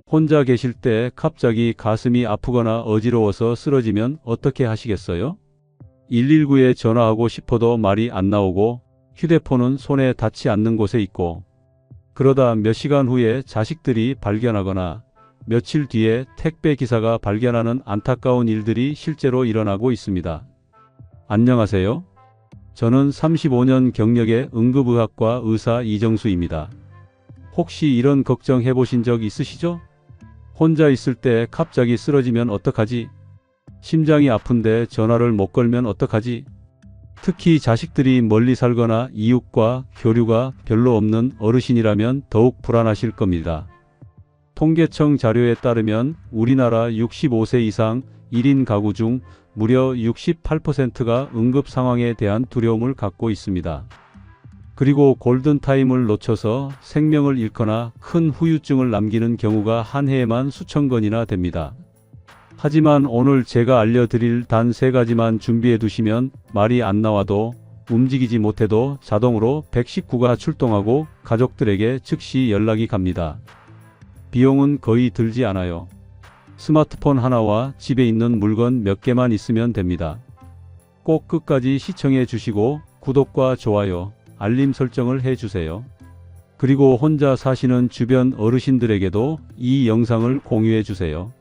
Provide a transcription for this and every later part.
혼자 계실 때 갑자기 가슴이 아프거나 어지러워서 쓰러지면 어떻게 하시겠어요? 119에 전화하고 싶어도 말이 안 나오고 휴대폰은 손에 닿지 않는 곳에 있고 그러다 몇 시간 후에 자식들이 발견하거나 며칠 뒤에 택배 기사가 발견하는 안타까운 일들이 실제로 일어나고 있습니다. 안녕하세요. 저는 35년 경력의 응급의학과 의사 이정수입니다. 혹시 이런 걱정 해보신 적 있으시죠? 혼자 있을 때 갑자기 쓰러지면 어떡하지? 심장이 아픈데 전화를 못 걸면 어떡하지? 특히 자식들이 멀리 살거나 이웃과 교류가 별로 없는 어르신이라면 더욱 불안하실 겁니다. 통계청 자료에 따르면 우리나라 65세 이상 1인 가구 중 무려 68%가 응급 상황에 대한 두려움을 갖고 있습니다. 그리고 골든타임을 놓쳐서 생명을 잃거나 큰 후유증을 남기는 경우가 한 해에만 수천 건이나 됩니다. 하지만 오늘 제가 알려드릴 단 3가지만 준비해 두시면 말이 안 나와도 움직이지 못해도 자동으로 119가 출동하고 가족들에게 즉시 연락이 갑니다. 비용은 거의 들지 않아요. 스마트폰 하나와 집에 있는 물건 몇 개만 있으면 됩니다. 꼭 끝까지 시청해 주시고 구독과 좋아요, 알림 설정을 해 주세요. 그리고 혼자 사시는 주변 어르신들에게도 이 영상을 공유해 주세요.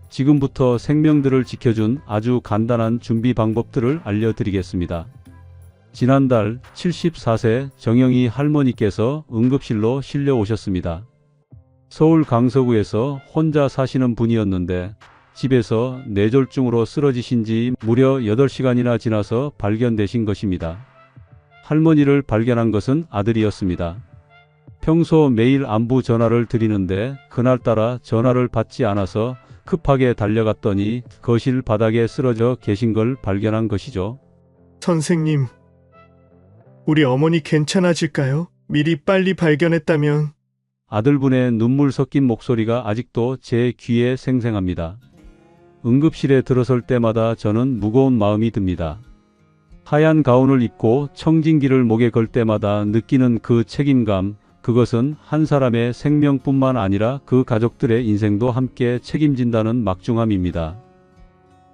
지금부터 생명들을 지켜준 아주 간단한 준비 방법들을 알려드리겠습니다. 지난달 74세 정영희 할머니께서 응급실로 실려 오셨습니다. 서울 강서구에서 혼자 사시는 분이었는데 집에서 뇌졸중으로 쓰러지신 지 무려 8시간이나 지나서 발견되신 것입니다. 할머니를 발견한 것은 아들이었습니다. 평소 매일 안부 전화를 드리는데 그날따라 전화를 받지 않아서 급하게 달려갔더니 거실 바닥에 쓰러져 계신 걸 발견한 것이죠. 선생님, 우리 어머니 괜찮아질까요? 미리 빨리 발견했다면. 아들분의 눈물 섞인 목소리가 아직도 제 귀에 생생합니다. 응급실에 들어설 때마다 저는 무거운 마음이 듭니다. 하얀 가운을 입고 청진기를 목에 걸 때마다 느끼는 그 책임감, 그것은 한 사람의 생명뿐만 아니라 그 가족들의 인생도 함께 책임진다는 막중함입니다.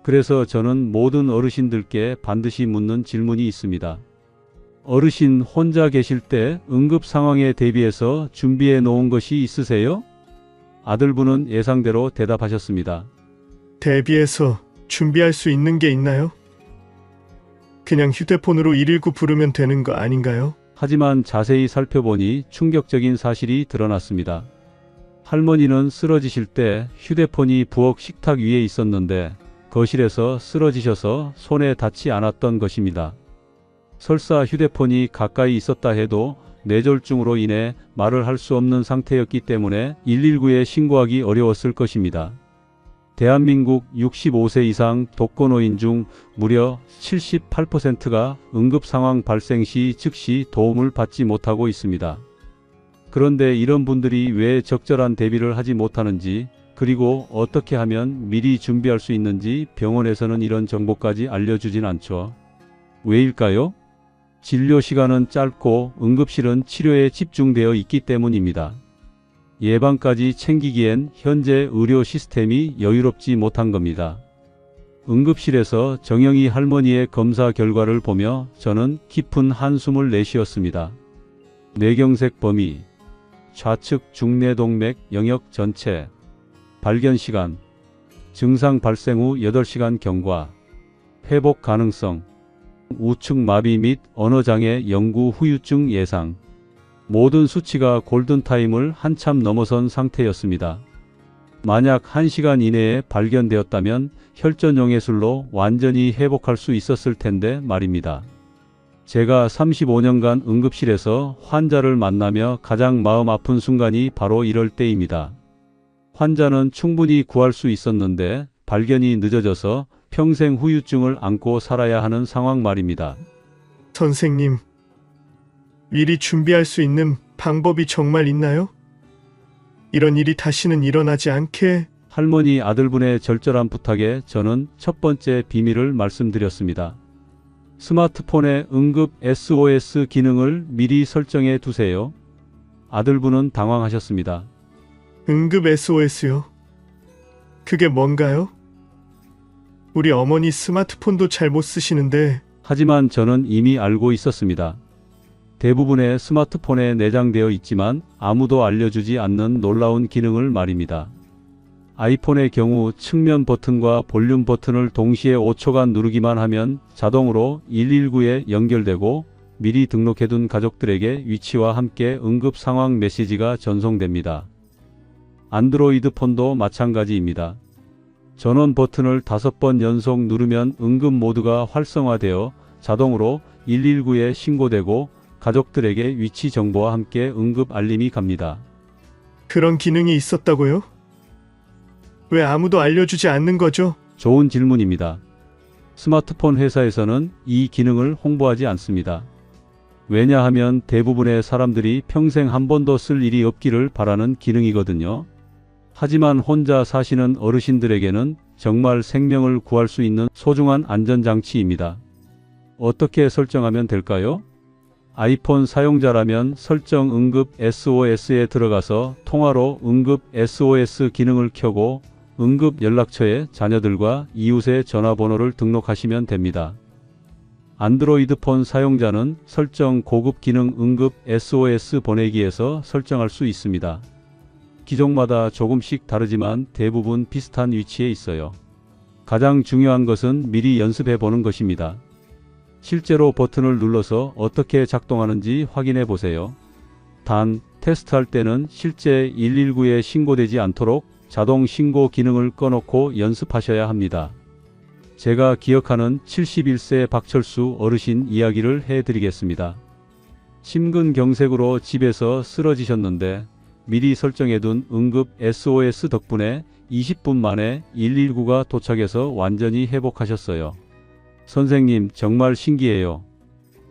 그래서 저는 모든 어르신들께 반드시 묻는 질문이 있습니다. 어르신 혼자 계실 때 응급 상황에 대비해서 준비해 놓은 것이 있으세요? 아들분은 예상대로 대답하셨습니다. 대비해서 준비할 수 있는 게 있나요? 그냥 휴대폰으로 119 부르면 되는 거 아닌가요? 하지만 자세히 살펴보니 충격적인 사실이 드러났습니다. 할머니는 쓰러지실 때 휴대폰이 부엌 식탁 위에 있었는데 거실에서 쓰러지셔서 손에 닿지 않았던 것입니다. 설사 휴대폰이 가까이 있었다 해도 뇌졸중으로 인해 말을 할 수 없는 상태였기 때문에 119에 신고하기 어려웠을 것입니다. 대한민국 65세 이상 독거노인 중 무려 78%가 응급 상황 발생 시 즉시 도움을 받지 못하고 있습니다. 그런데 이런 분들이 왜 적절한 대비를 하지 못하는지, 그리고 어떻게 하면 미리 준비할 수 있는지 병원에서는 이런 정보까지 알려주진 않죠. 왜일까요? 진료 시간은 짧고 응급실은 치료에 집중되어 있기 때문입니다. 예방까지 챙기기엔 현재 의료 시스템이 여유롭지 못한 겁니다. 응급실에서 정영희 할머니의 검사 결과를 보며 저는 깊은 한숨을 내쉬었습니다. 뇌경색 범위, 좌측 중뇌동맥 영역 전체, 발견 시간, 증상 발생 후 8시간 경과, 회복 가능성, 우측 마비 및 언어장애 영구 후유증 예상. 모든 수치가 골든타임을 한참 넘어선 상태였습니다. 만약 1시간 이내에 발견되었다면 혈전용해술로 완전히 회복할 수 있었을 텐데 말입니다. 제가 35년간 응급실에서 환자를 만나며 가장 마음 아픈 순간이 바로 이럴 때입니다. 환자는 충분히 구할 수 있었는데 발견이 늦어져서 평생 후유증을 안고 살아야 하는 상황 말입니다. 선생님, 미리 준비할 수 있는 방법이 정말 있나요? 이런 일이 다시는 일어나지 않게. 할머니 아들분의 절절한 부탁에 저는 첫 번째 비밀을 말씀드렸습니다. 스마트폰의 응급 SOS 기능을 미리 설정해 두세요. 아들분은 당황하셨습니다. 응급 SOS요? 그게 뭔가요? 우리 어머니 스마트폰도 잘 못 쓰시는데 하지만 저는 이미 알고 있었습니다. 대부분의 스마트폰에 내장되어 있지만 아무도 알려주지 않는 놀라운 기능을 말입니다. 아이폰의 경우 측면 버튼과 볼륨 버튼을 동시에 5초간 누르기만 하면 자동으로 119에 연결되고 미리 등록해둔 가족들에게 위치와 함께 응급 상황 메시지가 전송됩니다. 안드로이드 폰도 마찬가지입니다. 전원 버튼을 5번 연속 누르면 응급 모드가 활성화되어 자동으로 119에 신고되고 가족들에게 위치 정보와 함께 응급 알림이 갑니다. 그런 기능이 있었다고요? 왜 아무도 알려주지 않는 거죠? 좋은 질문입니다. 스마트폰 회사에서는 이 기능을 홍보하지 않습니다. 왜냐하면 대부분의 사람들이 평생 한 번도 쓸 일이 없기를 바라는 기능이거든요. 하지만 혼자 사시는 어르신들에게는 정말 생명을 구할 수 있는 소중한 안전장치입니다. 어떻게 설정하면 될까요? 아이폰 사용자라면 설정 응급 SOS에 들어가서 통화로 응급 SOS 기능을 켜고 응급 연락처에 자녀들과 이웃의 전화번호를 등록하시면 됩니다. 안드로이드 폰 사용자는 설정 고급 기능 응급 SOS 보내기에서 설정할 수 있습니다. 기종마다 조금씩 다르지만 대부분 비슷한 위치에 있어요. 가장 중요한 것은 미리 연습해 보는 것입니다. 실제로 버튼을 눌러서 어떻게 작동하는지 확인해 보세요. 단, 테스트할 때는 실제 119에 신고되지 않도록 자동 신고 기능을 꺼놓고 연습하셔야 합니다. 제가 기억하는 71세 박철수 어르신 이야기를 해드리겠습니다. 심근경색으로 집에서 쓰러지셨는데 미리 설정해둔 응급 SOS 덕분에 20분 만에 119가 도착해서 완전히 회복하셨어요. 선생님, 정말 신기해요.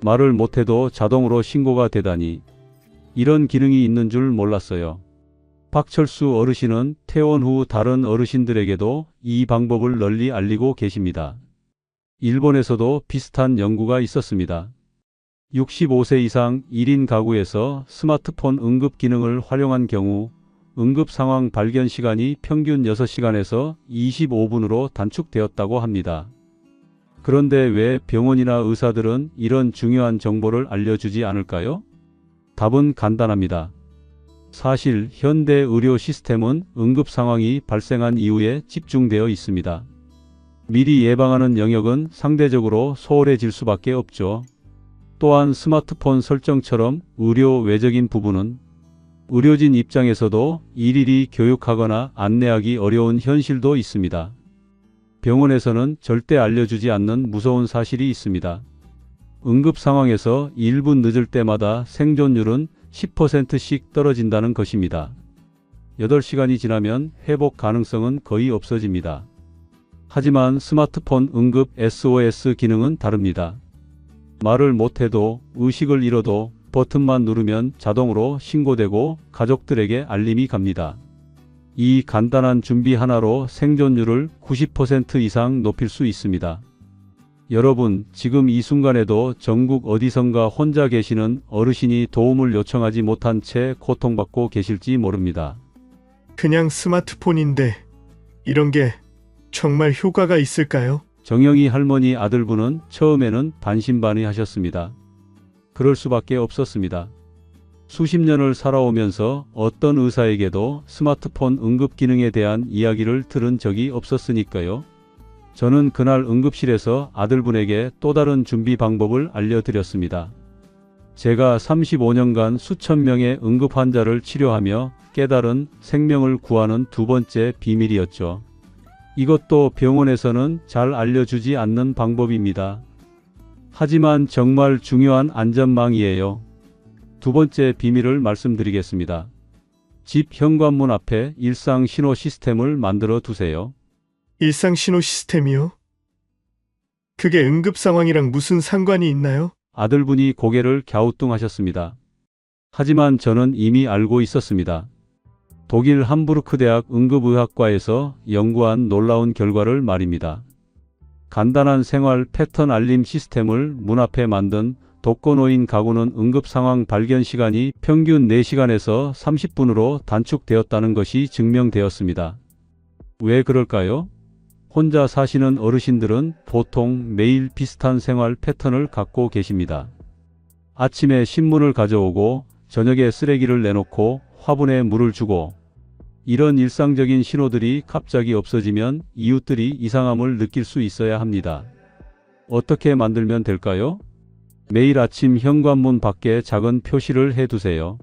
말을 못해도 자동으로 신고가 되다니. 이런 기능이 있는 줄 몰랐어요. 박철수 어르신은 퇴원 후 다른 어르신들에게도 이 방법을 널리 알리고 계십니다. 일본에서도 비슷한 연구가 있었습니다. 65세 이상 1인 가구에서 스마트폰 응급 기능을 활용한 경우 응급 상황 발견 시간이 평균 6시간에서 25분으로 단축되었다고 합니다. 그런데 왜 병원이나 의사들은 이런 중요한 정보를 알려주지 않을까요? 답은 간단합니다. 사실 현대 의료 시스템은 응급 상황이 발생한 이후에 집중되어 있습니다. 미리 예방하는 영역은 상대적으로 소홀해질 수밖에 없죠. 또한 스마트폰 설정처럼 의료 외적인 부분은 의료진 입장에서도 일일이 교육하거나 안내하기 어려운 현실도 있습니다. 병원에서는 절대 알려주지 않는 무서운 사실이 있습니다. 응급 상황에서 1분 늦을 때마다 생존율은 10%씩 떨어진다는 것입니다. 8시간이 지나면 회복 가능성은 거의 없어집니다. 하지만 스마트폰 응급 SOS 기능은 다릅니다. 말을 못해도 의식을 잃어도 버튼만 누르면 자동으로 신고되고 가족들에게 알림이 갑니다. 이 간단한 준비 하나로 생존율을 90% 이상 높일 수 있습니다. 여러분, 지금 이 순간에도 전국 어디선가 혼자 계시는 어르신이 도움을 요청하지 못한 채 고통받고 계실지 모릅니다. 그냥 스마트폰인데 이런 게 정말 효과가 있을까요? 정영희 할머니 아들분은 처음에는 반신반의하셨습니다. 그럴 수밖에 없었습니다. 수십 년을 살아오면서 어떤 의사에게도 스마트폰 응급 기능에 대한 이야기를 들은 적이 없었으니까요. 저는 그날 응급실에서 아들분에게 또 다른 준비 방법을 알려드렸습니다. 제가 35년간 수천 명의 응급 환자를 치료하며 깨달은 생명을 구하는 두 번째 비밀이었죠. 이것도 병원에서는 잘 알려주지 않는 방법입니다. 하지만 정말 중요한 안전망이에요. 두 번째 비밀을 말씀드리겠습니다. 집 현관문 앞에 일상 신호 시스템을 만들어 두세요. 일상 신호 시스템이요? 그게 응급 상황이랑 무슨 상관이 있나요? 아들분이 고개를 갸우뚱하셨습니다. 하지만 저는 이미 알고 있었습니다. 독일 함부르크 대학 응급의학과에서 연구한 놀라운 결과를 말입니다. 간단한 생활 패턴 알림 시스템을 문 앞에 만든 독거노인 가구는 응급 상황 발견 시간이 평균 4시간에서 30분으로 단축되었다는 것이 증명되었습니다. 왜 그럴까요? 혼자 사시는 어르신들은 보통 매일 비슷한 생활 패턴을 갖고 계십니다. 아침에 신문을 가져오고 저녁에 쓰레기를 내놓고 화분에 물을 주고, 이런 일상적인 신호들이 갑자기 없어지면 이웃들이 이상함을 느낄 수 있어야 합니다. 어떻게 만들면 될까요? 매일 아침 현관문 밖에 작은 표시를 해두세요.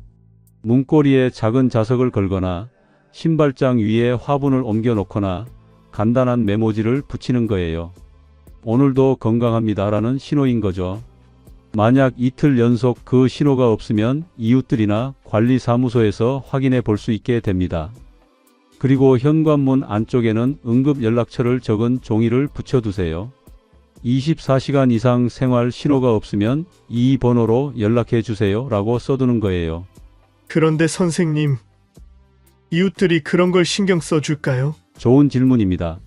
문고리에 작은 자석을 걸거나 신발장 위에 화분을 옮겨 놓거나 간단한 메모지를 붙이는 거예요. 오늘도 건강합니다라는 신호인 거죠. 만약 이틀 연속 그 신호가 없으면 이웃들이나 관리사무소에서 확인해 볼 수 있게 됩니다. 그리고 현관문 안쪽에는 응급 연락처를 적은 종이를 붙여두세요. 24시간 이상 생활 신호가 없으면 이 번호로 연락해 주세요 라고 써두는 거예요. 그런데 선생님, 이웃들이 그런 걸 신경 써줄까요? 좋은 질문입니다.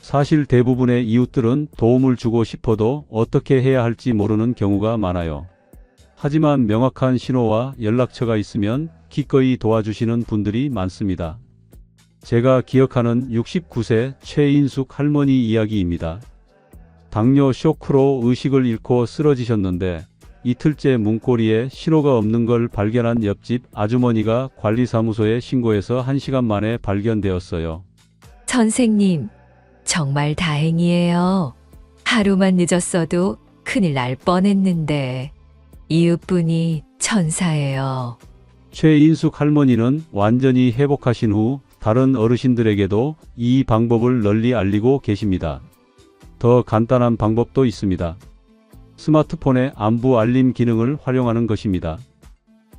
사실 대부분의 이웃들은 도움을 주고 싶어도 어떻게 해야 할지 모르는 경우가 많아요. 하지만 명확한 신호와 연락처가 있으면 기꺼이 도와주시는 분들이 많습니다. 제가 기억하는 69세 최인숙 할머니 이야기입니다. 당뇨 쇼크로 의식을 잃고 쓰러지셨는데 이틀째 문고리에 신호가 없는 걸 발견한 옆집 아주머니가 관리사무소에 신고해서 1시간 만에 발견되었어요. 선생님, 정말 다행이에요. 하루만 늦었어도 큰일 날 뻔했는데 이웃분이 천사예요. 최인숙 할머니는 완전히 회복하신 후 다른 어르신들에게도 이 방법을 널리 알리고 계십니다. 더 간단한 방법도 있습니다. 스마트폰의 안부 알림 기능을 활용하는 것입니다.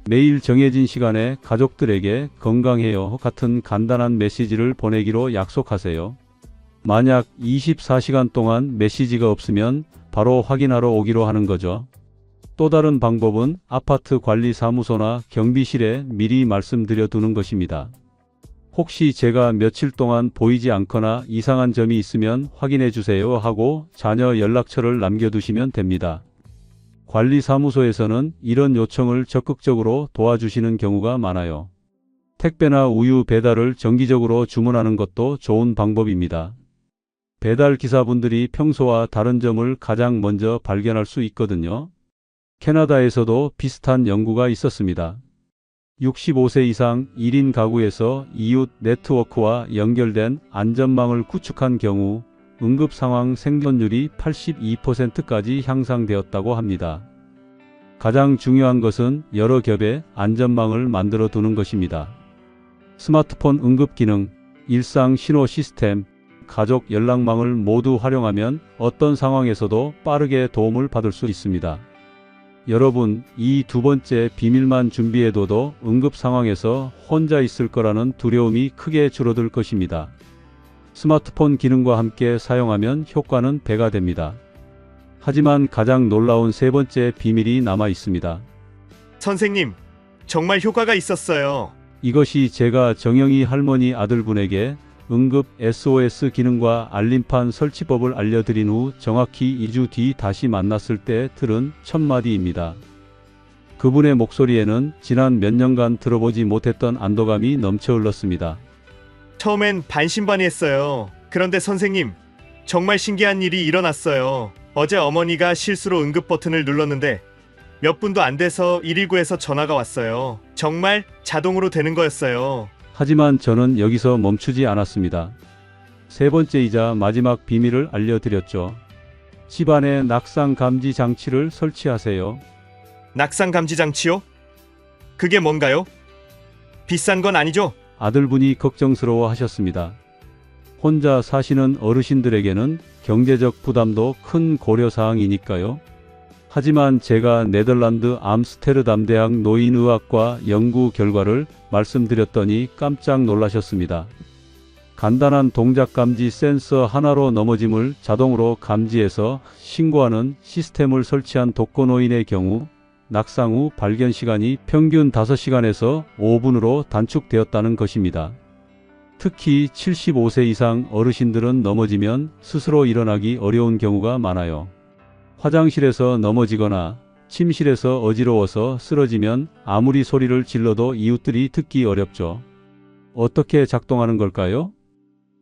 매일 정해진 시간에 가족들에게 건강해요 같은 간단한 메시지를 보내기로 약속하세요. 만약 24시간 동안 메시지가 없으면 바로 확인하러 오기로 하는 거죠. 또 다른 방법은 아파트 관리사무소나 경비실에 미리 말씀드려 두는 것입니다. 혹시 제가 며칠 동안 보이지 않거나 이상한 점이 있으면 확인해 주세요 하고 자녀 연락처를 남겨두시면 됩니다. 관리사무소에서는 이런 요청을 적극적으로 도와주시는 경우가 많아요. 택배나 우유 배달을 정기적으로 주문하는 것도 좋은 방법입니다. 배달 기사분들이 평소와 다른 점을 가장 먼저 발견할 수 있거든요. 캐나다에서도 비슷한 연구가 있었습니다. 65세 이상 1인 가구에서 이웃 네트워크와 연결된 안전망을 구축한 경우 응급 상황 생존율이 82%까지 향상되었다고 합니다. 가장 중요한 것은 여러 겹의 안전망을 만들어 두는 것입니다. 스마트폰 응급 기능, 일상 신호 시스템, 가족 연락망을 모두 활용하면 어떤 상황에서도 빠르게 도움을 받을 수 있습니다. 여러분, 이 두 번째 비밀만 준비해둬도 응급 상황에서 혼자 있을 거라는 두려움이 크게 줄어들 것입니다. 스마트폰 기능과 함께 사용하면 효과는 배가 됩니다. 하지만 가장 놀라운 세 번째 비밀이 남아 있습니다. 선생님, 정말 효과가 있었어요. 이것이 제가 정영희 할머니 아들분에게 응급 SOS 기능과 알림판 설치법을 알려드린 후 정확히 2주 뒤 다시 만났을 때 들은 첫 마디입니다. 그분의 목소리에는 지난 몇 년간 들어보지 못했던 안도감이 넘쳐 흘렀습니다. 처음엔 반신반의했어요. 그런데 선생님, 정말 신기한 일이 일어났어요. 어제 어머니가 실수로 응급 버튼을 눌렀는데 몇 분도 안 돼서 119에서 전화가 왔어요. 정말 자동으로 되는 거였어요. 하지만 저는 여기서 멈추지 않았습니다. 세 번째이자 마지막 비밀을 알려드렸죠. 집안에 낙상 감지 장치를 설치하세요. 낙상 감지 장치요? 그게 뭔가요? 비싼 건 아니죠? 아들분이 걱정스러워 하셨습니다. 혼자 사시는 어르신들에게는 경제적 부담도 큰 고려사항이니까요. 하지만 제가 네덜란드 암스테르담 대학 노인의학과 연구 결과를 말씀드렸더니 깜짝 놀라셨습니다. 간단한 동작 감지 센서 하나로 넘어짐을 자동으로 감지해서 신고하는 시스템을 설치한 독거노인의 경우 낙상 후 발견 시간이 평균 5시간에서 5분으로 단축되었다는 것입니다. 특히 75세 이상 어르신들은 넘어지면 스스로 일어나기 어려운 경우가 많아요. 화장실에서 넘어지거나 침실에서 어지러워서 쓰러지면 아무리 소리를 질러도 이웃들이 듣기 어렵죠. 어떻게 작동하는 걸까요?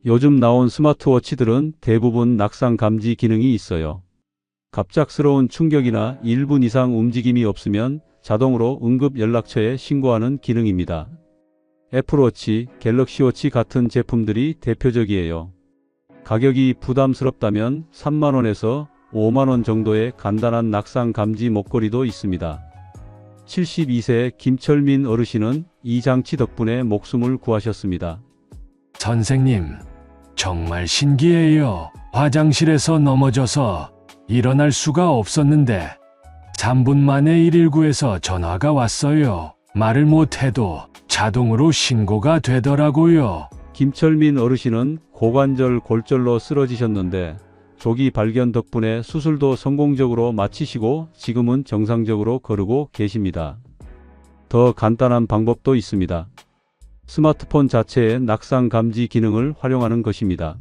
요즘 나온 스마트워치들은 대부분 낙상 감지 기능이 있어요. 갑작스러운 충격이나 1분 이상 움직임이 없으면 자동으로 응급 연락처에 신고하는 기능입니다. 애플워치, 갤럭시워치 같은 제품들이 대표적이에요. 가격이 부담스럽다면 3만원에서 5만원 정도의 간단한 낙상 감지 목걸이도 있습니다. 72세 김철민 어르신은 이 장치 덕분에 목숨을 구하셨습니다. 선생님, 정말 신기해요. 화장실에서 넘어져서 일어날 수가 없었는데 3분 만에 119에서 전화가 왔어요. 말을 못해도 자동으로 신고가 되더라고요. 김철민 어르신은 고관절 골절로 쓰러지셨는데 조기 발견 덕분에 수술도 성공적으로 마치시고 지금은 정상적으로 거르고 계십니다. 더 간단한 방법도 있습니다. 스마트폰 자체의 낙상 감지 기능을 활용하는 것입니다.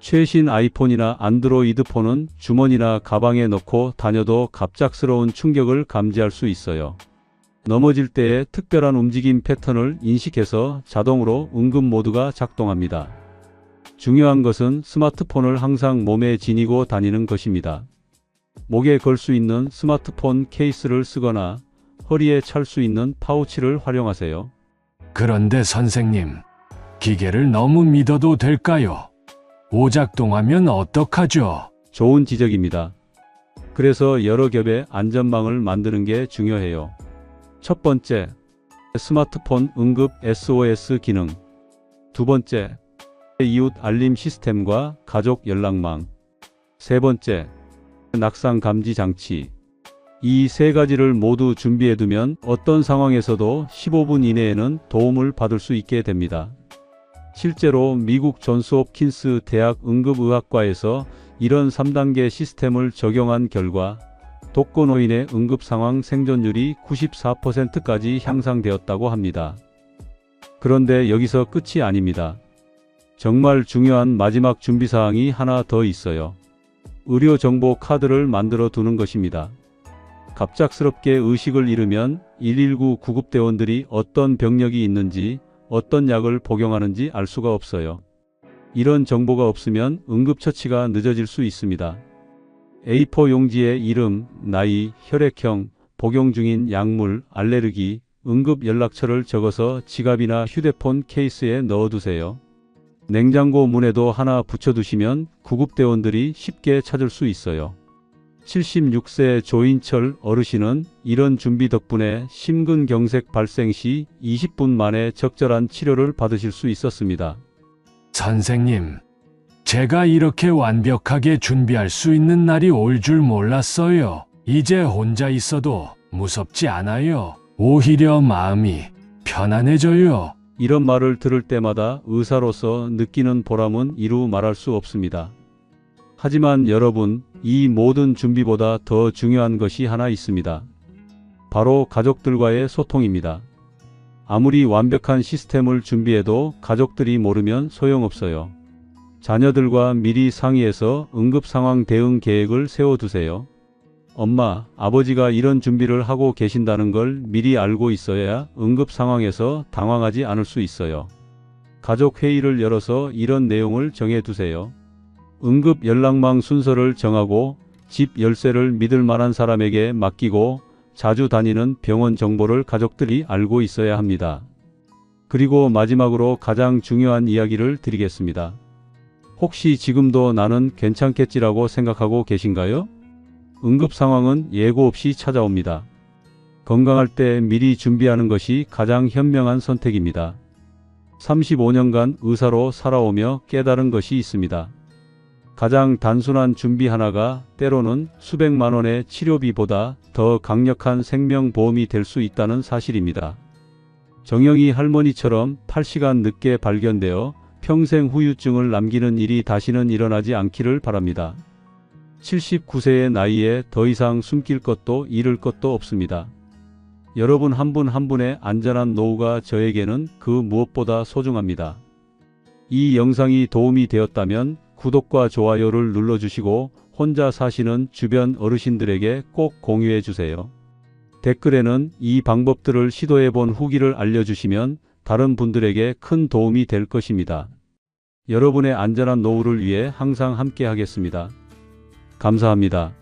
최신 아이폰이나 안드로이드 폰은 주머니나 가방에 넣고 다녀도 갑작스러운 충격을 감지할 수 있어요. 넘어질 때의 특별한 움직임 패턴을 인식해서 자동으로 응급 모드가 작동합니다. 중요한 것은 스마트폰을 항상 몸에 지니고 다니는 것입니다. 목에 걸 수 있는 스마트폰 케이스를 쓰거나 허리에 찰 수 있는 파우치를 활용하세요. 그런데 선생님, 기계를 너무 믿어도 될까요? 오작동하면 어떡하죠? 좋은 지적입니다. 그래서 여러 겹의 안전망을 만드는 게 중요해요. 첫 번째, 스마트폰 응급 SOS 기능. 두 번째, 이웃 알림 시스템과 가족 연락망. 세 번째, 낙상 감지 장치. 이 세 가지를 모두 준비해두면 어떤 상황에서도 15분 이내에는 도움을 받을 수 있게 됩니다. 실제로 미국 존스홉킨스 대학 응급의학과에서 이런 3단계 시스템을 적용한 결과 독거노인의 응급상황 생존율이 94%까지 향상되었다고 합니다. 그런데 여기서 끝이 아닙니다. 정말 중요한 마지막 준비사항이 하나 더 있어요. 의료정보 카드를 만들어 두는 것입니다. 갑작스럽게 의식을 잃으면 119 구급대원들이 어떤 병력이 있는지, 어떤 약을 복용하는지 알 수가 없어요. 이런 정보가 없으면 응급처치가 늦어질 수 있습니다. A4 용지에 이름, 나이, 혈액형, 복용 중인 약물, 알레르기, 응급 연락처를 적어서 지갑이나 휴대폰 케이스에 넣어두세요. 냉장고 문에도 하나 붙여두시면 구급대원들이 쉽게 찾을 수 있어요. 76세 조인철 어르신은 이런 준비 덕분에 심근경색 발생 시 20분 만에 적절한 치료를 받으실 수 있었습니다. 선생님, 제가 이렇게 완벽하게 준비할 수 있는 날이 올 줄 몰랐어요. 이제 혼자 있어도 무섭지 않아요. 오히려 마음이 편안해져요. 이런 말을 들을 때마다 의사로서 느끼는 보람은 이루 말할 수 없습니다. 하지만 여러분, 이 모든 준비보다 더 중요한 것이 하나 있습니다. 바로 가족들과의 소통입니다. 아무리 완벽한 시스템을 준비해도 가족들이 모르면 소용없어요. 자녀들과 미리 상의해서 응급상황 대응 계획을 세워두세요. 엄마, 아버지가 이런 준비를 하고 계신다는 걸 미리 알고 있어야 응급 상황에서 당황하지 않을 수 있어요. 가족 회의를 열어서 이런 내용을 정해두세요. 응급 연락망 순서를 정하고 집 열쇠를 믿을 만한 사람에게 맡기고 자주 다니는 병원 정보를 가족들이 알고 있어야 합니다. 그리고 마지막으로 가장 중요한 이야기를 드리겠습니다. 혹시 지금도 나는 괜찮겠지라고 생각하고 계신가요? 응급 상황은 예고 없이 찾아옵니다. 건강할 때 미리 준비하는 것이 가장 현명한 선택입니다. 35년간 의사로 살아오며 깨달은 것이 있습니다. 가장 단순한 준비 하나가 때로는 수백만 원의 치료비보다 더 강력한 생명보험이 될 수 있다는 사실입니다. 정영희 할머니처럼 8시간 늦게 발견되어 평생 후유증을 남기는 일이 다시는 일어나지 않기를 바랍니다. 79세의 나이에 더 이상 숨길 것도 잃을 것도 없습니다. 여러분 한 분 한 분의 안전한 노후가 저에게는 그 무엇보다 소중합니다. 이 영상이 도움이 되었다면 구독과 좋아요를 눌러주시고 혼자 사시는 주변 어르신들에게 꼭 공유해 주세요. 댓글에는 이 방법들을 시도해 본 후기를 알려주시면 다른 분들에게 큰 도움이 될 것입니다. 여러분의 안전한 노후를 위해 항상 함께 하겠습니다. 감사합니다.